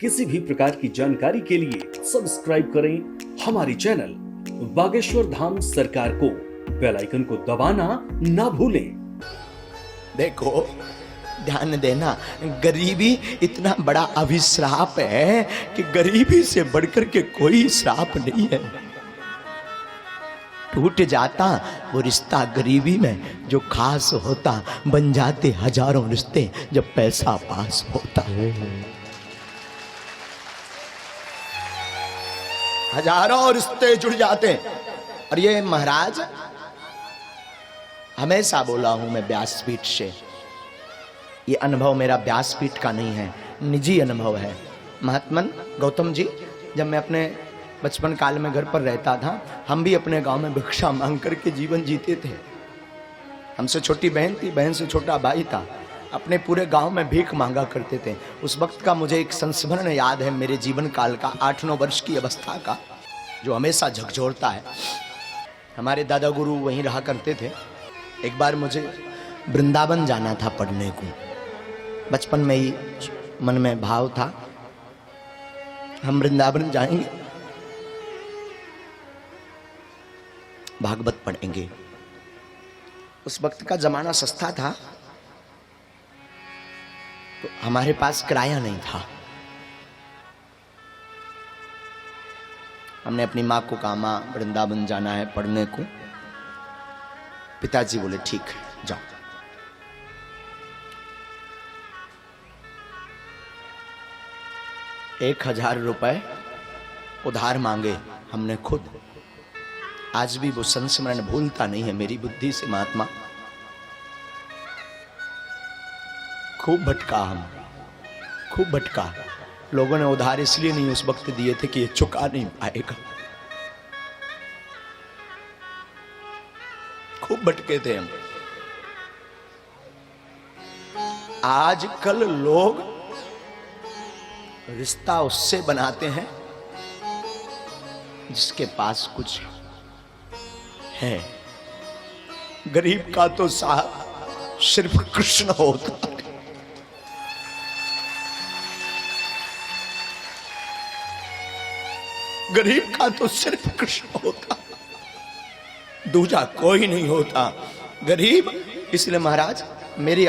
किसी भी प्रकार की जानकारी के लिए सब्सक्राइब करें हमारी चैनल बागेश्वर धाम सरकार को। बेल आइकन को दबाना ना भूलें। देखो, ध्यान देना, गरीबी इतना बड़ा अभिश्राप है कि गरीबी से बढ़कर के कोई श्राप नहीं है। टूट जाता वो रिश्ता गरीबी में जो खास होता, बन जाते हजारों रिश्ते जब पैसा पास होता। हजारों रिश्ते जुड़ जाते। और ये महाराज, हमेशा बोला हूं मैं व्यासपीठ से, ये अनुभव मेरा व्यासपीठ का नहीं है, निजी अनुभव है। महात्मन गौतम जी, जब मैं अपने बचपन काल में घर पर रहता था, हम भी अपने गांव में भिक्षा मांग करके जीवन जीते थे। हमसे छोटी बहन थी, बहन से छोटा भाई था, अपने पूरे गांव में भीख मांगा करते थे। उस वक्त का मुझे एक संस्मरण याद है, मेरे जीवन काल का 8-9 वर्ष की अवस्था का, जो हमेशा झकझोरता है। हमारे दादा गुरु वहीं रहा करते थे। एक बार मुझे वृंदावन जाना था पढ़ने को। बचपन में ही मन में भाव था हम वृंदावन जाएंगे, भागवत पढ़ेंगे। उस वक्त का जमाना सस्ता था, तो हमारे पास किराया नहीं था। हमने अपनी माँ को कहा, माँ वृंदावन जाना है पढ़ने को। पिताजी बोले ठीक है जाओ। ₹1000 उधार मांगे हमने खुद। आज भी वो संस्मरण भूलता नहीं है मेरी बुद्धि से। महात्मा, खूब भटका हम, खूब भटका। लोगों ने उधार इसलिए नहीं उस वक्त दिए थे कि ये चुका नहीं पाएगा। खूब भटके थे हम। आजकल लोग रिश्ता उससे बनाते हैं जिसके पास कुछ है। गरीब का तो साहब सिर्फ कृष्ण होता है। गरीब का तो सिर्फ कृष्ण होता, दूजा कोई नहीं होता। गरीब इसलिए महाराज, मेरी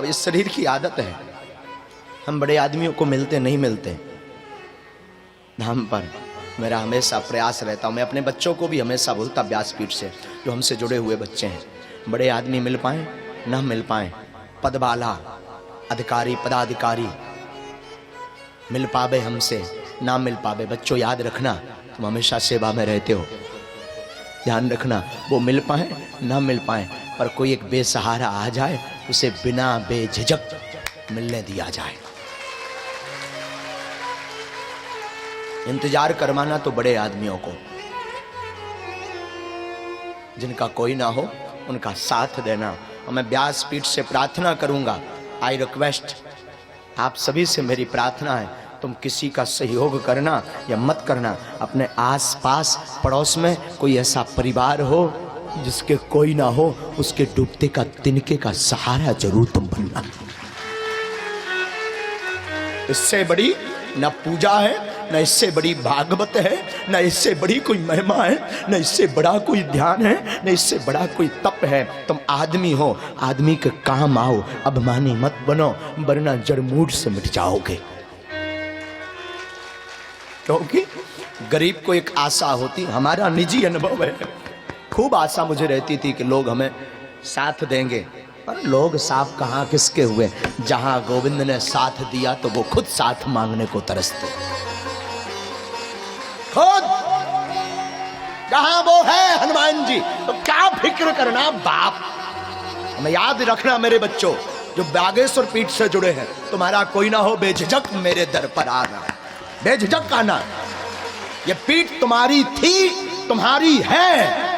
इस शरीर की आदत है, हम बड़े आदमियों को मिलते नहीं मिलते धाम पर। मेरा हमेशा प्रयास रहता हूँ, मैं अपने बच्चों को भी हमेशा बोलता व्यासपीठ से, जो हमसे जुड़े हुए बच्चे हैं, बड़े आदमी मिल पाए ना मिल पाए, पदवाला अधिकारी पदाधिकारी मिल पावे हमसे ना मिल पावे, बच्चों याद रखना, तुम हमेशा सेवा में रहते हो, ध्यान रखना। वो मिल पाए ना मिल पाए, पर कोई एक बेसहारा आ जाए, उसे बिना बेझिझक मिलने दिया जाए। इंतजार करवाना तो बड़े आदमियों को, जिनका कोई ना हो उनका साथ देना। और मैं व्यासपीठ से प्रार्थना करूंगा, आई रिक्वेस्ट, आप सभी से मेरी प्रार्थना है, तुम किसी का सहयोग करना या मत करना। अपने आसपास पड़ोस में कोई ऐसा परिवार हो जिसके कोई ना हो, उसके डूबते का तिनके का सहारा जरूर तुम बनना। इससे बड़ी न पूजा है, न इससे बड़ी भागवत है, न इससे बड़ी कोई महिमा है, न इससे बड़ा कोई ध्यान है, न इससे बड़ा कोई तप है। तुम आदमी हो, आदमी के काम आओ, अभिमानी मत बनो, वरना जड़मूड से मिट जाओगे। क्योंकि गरीब को एक आशा होती, हमारा निजी अनुभव है, खूब आशा मुझे रहती थी कि लोग हमें साथ देंगे, पर लोग साफ कहाँ किसके हुए। जहां गोविंद ने साथ दिया तो वो खुद साथ मांगने को तरसते। खुद जहां वो है हनुमान जी, तो क्या फिक्र करना बाप। हमें याद रखना मेरे बच्चों, जो बागेश्वर पीठ से जुड़े हैं, तुम्हारा कोई ना हो, बेझिझक मेरे दर पर आना, बेझिझक आना। ये पीठ तुम्हारी थी, तुम्हारी है,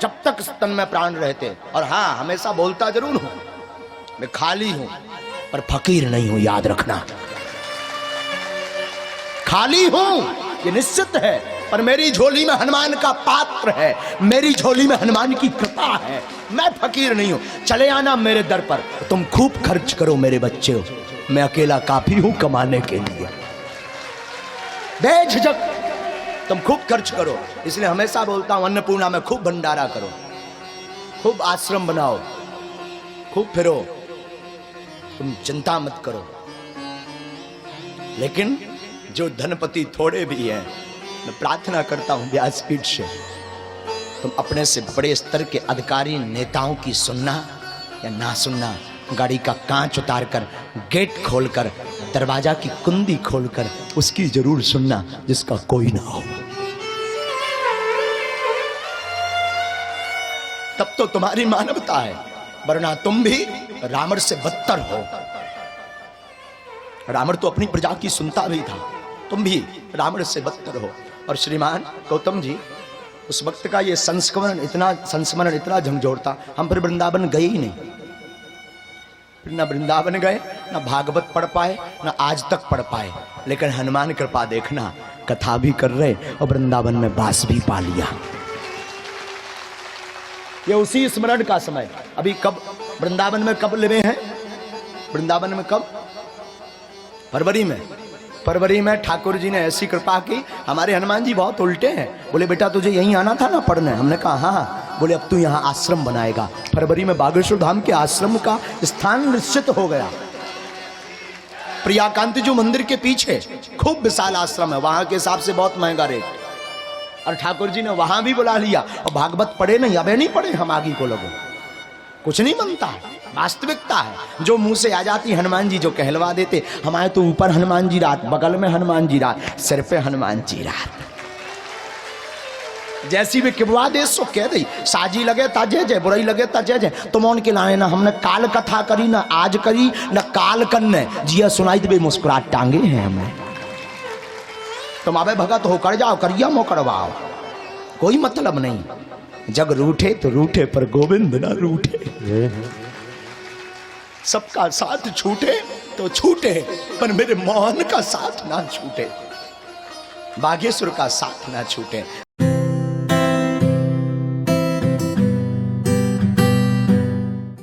जब तक स्तन में प्राण रहते। और हाँ, हमेशा बोलता जरूर हूं, मैं खाली हूं पर फकीर नहीं हूं, याद रखना। खाली हूं ये निश्चित है, पर मेरी झोली में हनुमान का पात्र है, मेरी झोली में हनुमान की कृपा है। मैं फकीर नहीं हूं। चले आना मेरे दर पर, तुम खूब खर्च करो मेरे बच्चे हो, मैं अकेला काफी हूं कमाने के लिए। बेझिझक तुम खूब खर्च करो। इसलिए हमेशा बोलता हूं अन्नपूर्णा में खूब भंडारा करो, खूब आश्रम बनाओ, खूब फिरो, तुम चिंता मत करो। लेकिन जो धनपति थोड़े भी हैं, मैं प्रार्थना करता हूं व्यासपीठ से, तुम अपने से बड़े स्तर के अधिकारी नेताओं की सुनना या ना सुनना, गाड़ी का कांच उतारकर, गेट खोलकर, दरवाजा की कुंडी खोलकर उसकी जरूर सुनना जिसका कोई ना हो। तब तो तुम्हारी मानवता है, वरना तुम भी रावण से बदतर हो। रावण तो अपनी प्रजा की सुनता भी था, तुम भी रावण से बदतर हो। और श्रीमान गौतम जी, उस वक्त का ये संस्मरण इतना झंझोड़ता, हम फिर वृंदावन गए ही नहीं। फिर ना वृंदावन गए, ना भागवत पढ़ पाए, ना आज तक पढ़ पाए। लेकिन हनुमान कृपा देखना, कथा भी कर रहे और वृंदावन में बास भी पा लिया। ये उसी स्मरण का समय। अभी कब वृंदावन में कब लेवे हैं? वृंदावन में कब? फरवरी में। फरवरी में ठाकुर जी ने ऐसी कृपा की। हमारे हनुमान जी बहुत उल्टे हैं। बोले बेटा तुझे यहीं आना था ना पढ़ने। हमने कहा हाँ। बोले अब तू यहाँ आश्रम बनाएगा। फरवरी में बागेश्वर धाम के आश्रम का स्थान निश्चित हो गया। प्रियाकांति जो मंदिर के पीछे खूब विशाल आश्रम है, वहां के हिसाब से बहुत महंगा रेट। और ठाकुर जी ने वहां भी बुला लिया। और भागवत पढ़े नहीं, अबे नहीं पढ़े हम आगे को लोगों, कुछ नहीं बनता है। वास्तविकता है जो मुंह से आ जाती। हनुमान जी जो कहलवा देते, हमारे तो ऊपर हनुमान जी रात, बगल में हनुमान जी रात, सिर पे हनुमान जी रात। जैसी भी किबवा दे सो कह दी। साजी लगे ता जय जय, बुराई लगे ता जय जय। तुम उन के लाए ना हमने काल कथा करी, ना आज करी, ना काल करने जिया सुनाई दे मुस्कुराहट टांगे हैं हमने। तुम आवे भगत हो कर जाओ, करिया मो करवाओ, कोई मतलब नहीं। जग रूठे तो रूठे पर गोविंद ना रूठे। सबका साथ छूटे तो छूटे, पर मेरे मोहन का साथ ना छूटे, बागेश्वर का साथ ना छूटे।